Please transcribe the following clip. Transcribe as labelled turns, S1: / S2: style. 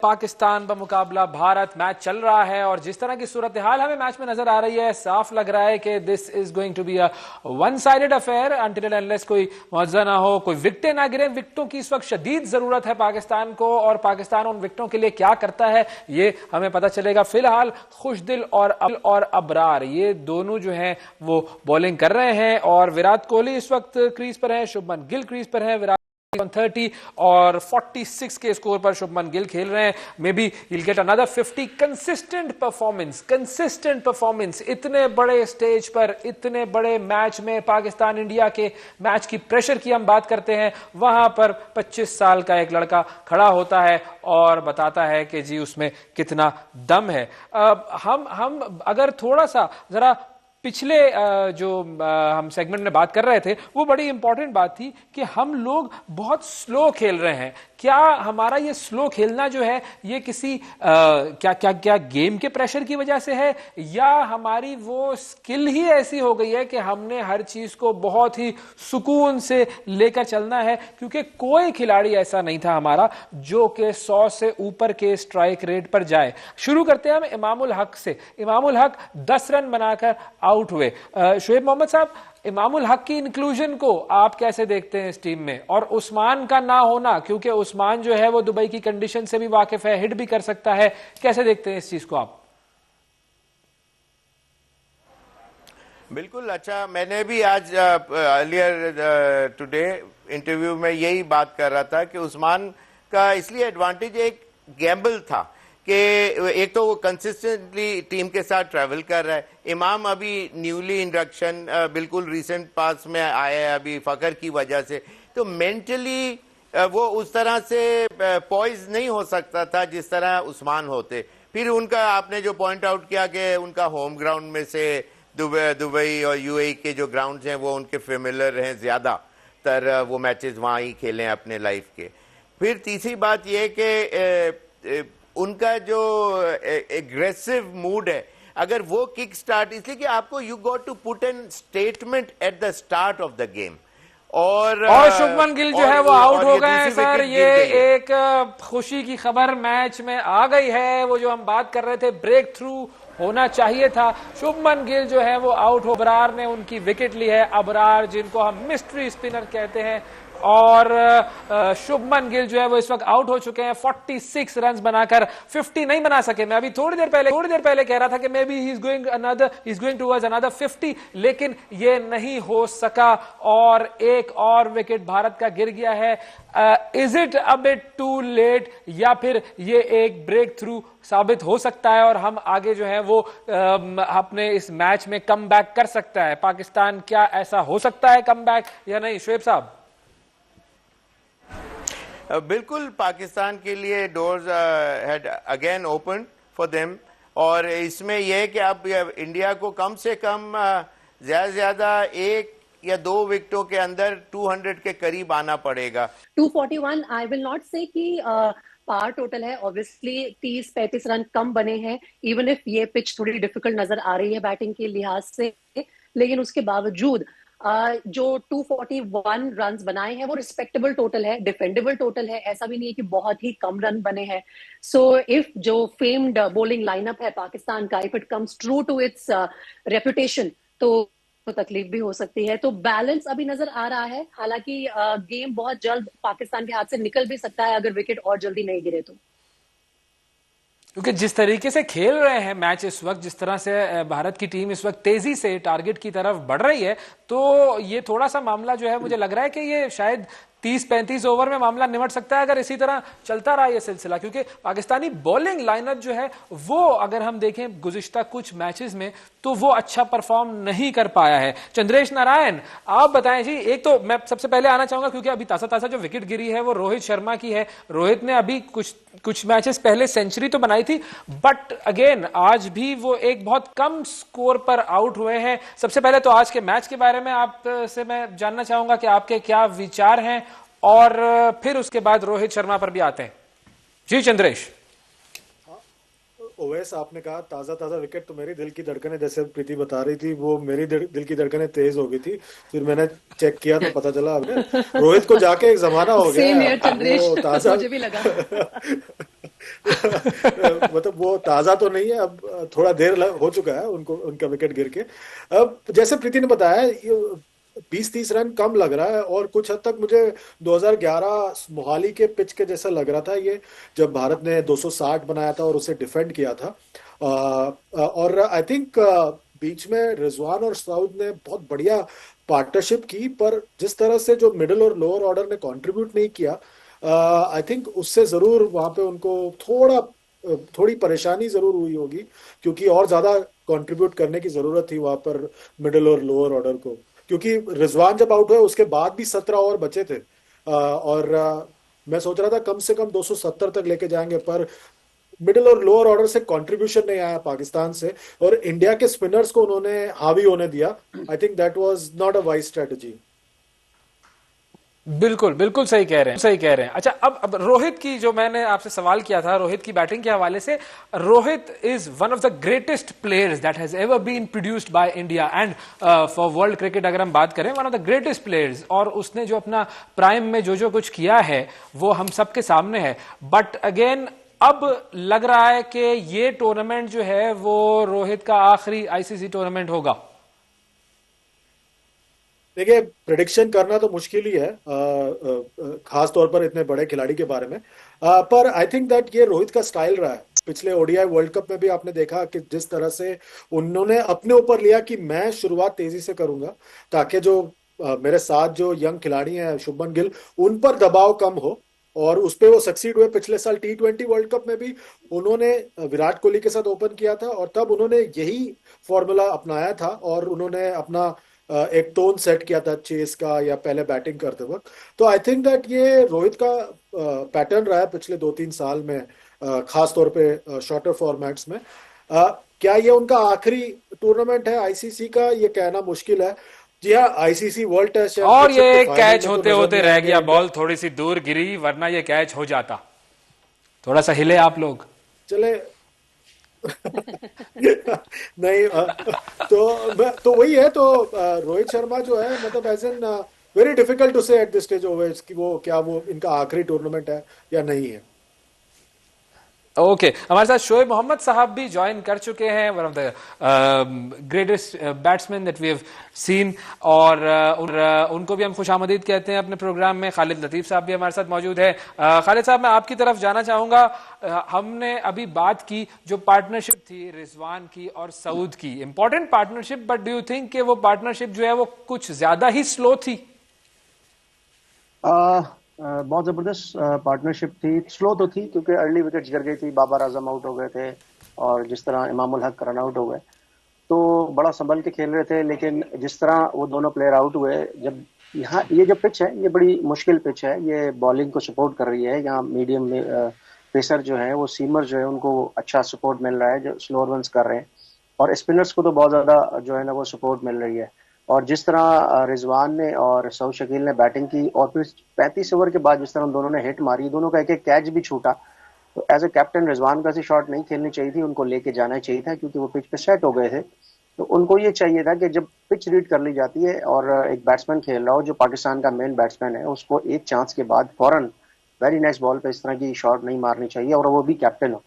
S1: पाकिस्तान का मुकाबला भारत मैच चल रहा है और जिस तरह की सूरत हाल हमें मैच में नजर आ रही है, साफ लग रहा है कि this is going to be a one sided affair until end unless कोई मुआवजा ना हो, कोई विकेटें ना गिरे। विकेटों की इस वक्त शदीद जरूरत है पाकिस्तान को और पाकिस्तान उन विकेटों के लिए क्या करता है ये हमें पता चलेगा। फिलहाल खुशदिल और अबरार ये दोनों जो हैं वो बॉलिंग कर रहे हैं और विराट कोहली इस वक्त क्रीज पर है, शुभमन गिल क्रीज पर है। विराट 130 और 46 के स्कोर पर शुभमन गिल खेल रहे हैं। May be he'll get another 50। Consistent performance इतने बड़े स्टेज पर, इतने बड़े मैच में, पाकिस्तान इंडिया के मैच की प्रेशर की हम बात करते हैं, वहां पर 25 साल का एक लड़का खड़ा होता है और बताता है कि जी उसमें कितना दम है। हम अगर थोड़ा सा जरा पिछले जो हम सेगमेंट में बात कर रहे थे वो बड़ी इंपॉर्टेंट बात थी कि हम लोग बहुत स्लो खेल रहे हैं। क्या हमारा ये स्लो खेलना जो है ये किसी क्या गेम के प्रेशर की वजह से है या हमारी वो स्किल ही ऐसी हो गई है कि हमने हर चीज को बहुत ही सुकून से लेकर चलना है? क्योंकि कोई खिलाड़ी ऐसा नहीं था हमारा जो कि 100 से ऊपर के स्ट्राइक रेट पर जाए। शुरू करते हैं हम इमामुल हक से। इमामुल हक 10 रन बनाकर आउट हुए। शोएब मोहम्मद साहब, इमामुल हक की इंक्लूजन को आप कैसे देखते हैं इस टीम में, और उस्मान का ना होना, क्योंकि उस्मान जो है वो दुबई की कंडीशन से भी वाकिफ है, हिट भी कर सकता है, कैसे देखते हैं इस चीज को आप?
S2: बिल्कुल अच्छा, मैंने भी आज अर्लियर टुडे इंटरव्यू में यही बात कर रहा था कि उस्मान का इसलिए एडवांटेज एक गैम्बल था कि एक तो वो कंसिस्टेंटली टीम के साथ ट्रैवल कर रहा है। इमाम अभी न्यूली इंडक्शन बिल्कुल रिसेंट पास में आया है अभी फकर की वजह से, तो मेंटली वो उस तरह से पॉइज नहीं हो सकता था जिस तरह उस्मान होते। फिर उनका आपने जो पॉइंट आउट किया कि उनका होम ग्राउंड में से दुबई और यूएई के जो ग्राउंड्स हैं वो उनके फेमिलियर हैं, ज्यादातर वो मैचेस वहां ही खेले हैं अपने लाइफ के। फिर तीसरी बात यह कि उनका जो एग्रेसिव मूड है, अगर वो किक स्टार्ट, इसलिए कि आपको you got to put an statement at the start of the game. और
S1: शुभमन गिल जो है वो आउट हो गए हैं सर। ये एक खुशी की खबर मैच में आ गई है। वो जो हम बात कर रहे थे ब्रेक थ्रू होना चाहिए था, शुभमन गिल जो है वो आउट हो। अबरार ने उनकी विकेट ली है। अबरार जिनको हम मिस्ट्री स्पिनर कहते हैं, और शुभमन गिल जो है वो इस वक्त आउट हो चुके हैं 46 रन बनाकर। 50 नहीं बना सके। मैं अभी थोड़ी देर पहले कह रहा था कि may be he is going towards another 50, लेकिन ये नहीं हो सका और एक और विकेट भारत का गिर गया है। Is it a bit too late या फिर ये एक ब्रेक थ्रू साबित हो सकता है और हम आगे जो है वो अपने इस मैच में कम बैक कर सकता है पाकिस्तान? क्या ऐसा हो सकता है कम बैक या नहीं शोएब साहब?
S2: बिल्कुल, पाकिस्तान के लिए doors had again open for them, और इसमें यह है कि अब इंडिया को कम से कम ज्यादा से ज्यादा 1 या 2 विकेटों के अंदर 200 के करीब आना पड़ेगा।
S3: 241 आई विल नॉट से कि पार टोटल है। ऑब्वियसली 30-35 रन कम बने हैं, इवन इफ ये पिच थोड़ी डिफिकल्ट नजर आ रही है बैटिंग के लिहाज से, लेकिन उसके बावजूद जो 241 रन बनाए हैं वो रिस्पेक्टेबल टोटल है, डिफेंडेबल टोटल है। ऐसा भी नहीं है कि बहुत ही कम रन बने हैं। सो इफ जो फेम्ड बॉलिंग लाइनअप है पाकिस्तान का, if it comes true to its reputation, तो तकलीफ भी हो सकती है। तो बैलेंस अभी नजर आ रहा है। हालांकि गेम बहुत जल्द पाकिस्तान के हाथ से निकल भी सकता है अगर विकेट और जल्दी नहीं गिरे तो,
S1: क्योंकि जिस तरीके से खेल रहे हैं मैच इस वक्त, जिस तरह से भारत की टीम इस वक्त तेजी से टारगेट की तरफ बढ़ रही है, तो ये थोड़ा सा मामला जो है मुझे लग रहा है कि ये शायद 30-35 ओवर में मामला निमट सकता है अगर इसी तरह चलता रहा ये सिलसिला। क्योंकि पाकिस्तानी बॉलिंग लाइनअप जो है वो अगर हम देखें गुज़िश्ता कुछ मैचेस में तो वो अच्छा परफॉर्म नहीं कर पाया है। चंद्रेश नारायण, आप बताएं जी। एक तो मैं सबसे पहले आना चाहूंगा क्योंकि अभी ताजा जो विकेट गिरी है वो रोहित शर्मा की है। रोहित ने अभी कुछ मैचेस पहले सेंचुरी तो बनाई थी, बट अगेन आज भी वो एक बहुत कम स्कोर पर आउट हुए हैं। सबसे पहले तो आज के मैच के बारे में आपसे मैं जानना चाहूंगा कि आपके क्या विचार हैं, और फिर उसके बाद रोहित शर्मा पर भी आते हैं। जी चंद्रेश।
S4: ओवैस, आपने कहा ताजा विकेट, तो मेरी दिल की धड़कनें, जैसे प्रीति बता रही थी, वो मेरी दिल की धड़कनें तेज हो गई थी। फिर मैंने चेक किया तो पता चला रोहित को जाके एक जमाना हो गया।
S3: सेम हियर चंद्रेश, मुझे भी लगा।
S4: मतलब वो ताजा तो नहीं है, अब थोड़ा देर हो चुका है उनको, उनका विकेट गिर के। अब जैसे प्रीति ने बताया, 20-30 रन कम लग रहा है, और कुछ हद तक मुझे 2011 मोहाली के पिच के जैसा लग रहा था ये, जब भारत ने 260 बनाया था और उसे डिफेंड किया था। और आई थिंक बीच में रिजवान और सऊद ने बहुत बढ़िया पार्टनरशिप की, पर जिस तरह से जो मिडिल और लोअर ऑर्डर ने कंट्रीब्यूट नहीं किया, आई थिंक उससे जरूर वहां पे उनको थोड़ी परेशानी जरूर हुई होगी, क्योंकि और ज्यादा कंट्रीब्यूट करने की जरूरत थी वहां पर मिडिल और लोअर ऑर्डर को, क्योंकि रिजवान जब आउट हुए उसके बाद भी 17 ओवर बचे थे। और मैं सोच रहा था कम से कम 270 तक लेके जाएंगे, पर मिडिल और लोअर ऑर्डर से कंट्रीब्यूशन नहीं आया पाकिस्तान से, और इंडिया के स्पिनर्स को उन्होंने हावी होने दिया। I think that was not a wise strategy.
S1: बिल्कुल बिल्कुल सही कह रहे हैं, सही कह रहे हैं। अच्छा, अब रोहित की, जो मैंने आपसे सवाल किया था रोहित की बैटिंग के हवाले से, Rohit is one of the greatest players that has ever been produced by India and for world cricket अगर हम बात करें, one of the greatest players. और उसने जो अपना प्राइम में जो जो कुछ किया है वो हम सबके सामने है। बट अगेन अब लग रहा है कि ये टूर्नामेंट जो है वो रोहित का आखिरी आईसीसी टूर्नामेंट होगा।
S4: देखिए, प्रिडिक्शन करना तो मुश्किल ही है, खास तौर पर इतने बड़े खिलाड़ी के बारे में। पर आई थिंक दैट ये रोहित का स्टाइल रहा है। पिछले ओडीआई वर्ल्ड कप में भी आपने देखा कि जिस तरह से उन्होंने अपने ऊपर लिया कि मैं शुरुआत तेजी से करूंगा, ताकि जो मेरे साथ जो यंग खिलाड़ी हैं, शुभमन गिल, उन पर दबाव कम हो, और उस पे वो सक्सीड हुए। पिछले साल T20 वर्ल्ड कप में भी उन्होंने विराट कोहली के साथ ओपन किया था, और तब उन्होंने यही फॉर्मूला अपनाया था, और उन्होंने अपना एक टोन सेट किया था चेस का या पहले बैटिंग करते वक्त। तो आई थिंक दैट ये रोहित का पैटर्न रहा है पिछले 2-3 साल में, खास तौर पे शॉर्टर फॉर्मेट्स में। क्या ये उनका आखिरी टूर्नामेंट है आईसीसी का, ये कहना मुश्किल है। जी हाँ, आईसीसी वर्ल्ड टेस्ट
S1: और ये
S4: चैंपियनशिप के
S1: कैच
S4: फाइनल में
S1: होते
S4: तो नजर
S1: होते
S4: नहीं
S1: रह
S4: आएंगे
S1: गया,
S4: इंडिया।
S1: बॉल थोड़ी सी दूर गिरी, वरना ये कैच हो जाता। थोड़ा सा हिले आप लोग।
S4: चले। नहीं, तो वही है। तो रोहित शर्मा जो है, मतलब as an very difficult to say at this stage over कि वो क्या वो इनका आखिरी टूर्नामेंट है या नहीं है।
S1: ओके, हमारे साथ शोएब मोहम्मद साहब भी ज्वाइन कर चुके हैं, one of the greatest batsman that we have seen, और उनको भी हम खुशामदीद कहते हैं अपने प्रोग्राम में। खालिद लतीफ साहब भी हमारे साथ मौजूद है। खालिद साहब, मैं आपकी तरफ जाना चाहूंगा। हमने अभी बात की जो पार्टनरशिप थी रिजवान की और सऊद की, important partnership, but do you think कि वो पार्टनरशिप जो है वो कुछ ज्यादा ही स्लो थी?
S5: बहुत जबरदस्त पार्टनरशिप थी। स्लो तो थी क्योंकि अर्ली विकेट्स गिर गई थी, बाबर आजम आउट हो गए थे, और जिस तरह इमामुल हक रन आउट हो गए, तो बड़ा संभल के खेल रहे थे। लेकिन जिस तरह वो दोनों प्लेयर आउट हुए, जब यहाँ ये जो पिच है ये बड़ी मुश्किल पिच है, ये बॉलिंग को सपोर्ट कर रही है। यहाँ मीडियम पेसर जो है वो सीमर जो है उनको अच्छा सपोर्ट मिल रहा है, जो स्लोअर रन्स कर रहे हैं, और स्पिनर्स को तो बहुत ज्यादा जो है ना वो सपोर्ट मिल रही है। और जिस तरह रिजवान ने और सऊद शकील ने बैटिंग की, और फिर 35 ओवर के बाद जिस तरह उन दोनों ने हिट मारी, दोनों का एक एक कैच भी छूटा, तो एज ए कैप्टन रिजवान का ऐसी शॉट नहीं खेलनी चाहिए थी, उनको लेके जाना चाहिए था, क्योंकि वो पिच पे सेट हो गए थे। तो उनको ये चाहिए था कि जब पिच रीड कर ली जाती है और एक बैट्समैन खेल रहा हो जो पाकिस्तान का मेन बैट्समैन है, उसको एक चांस के बाद फौरन वेरी नाइस बॉल पे इस तरह की शॉट नहीं मारनी चाहिए, और वो भी कैप्टन हो।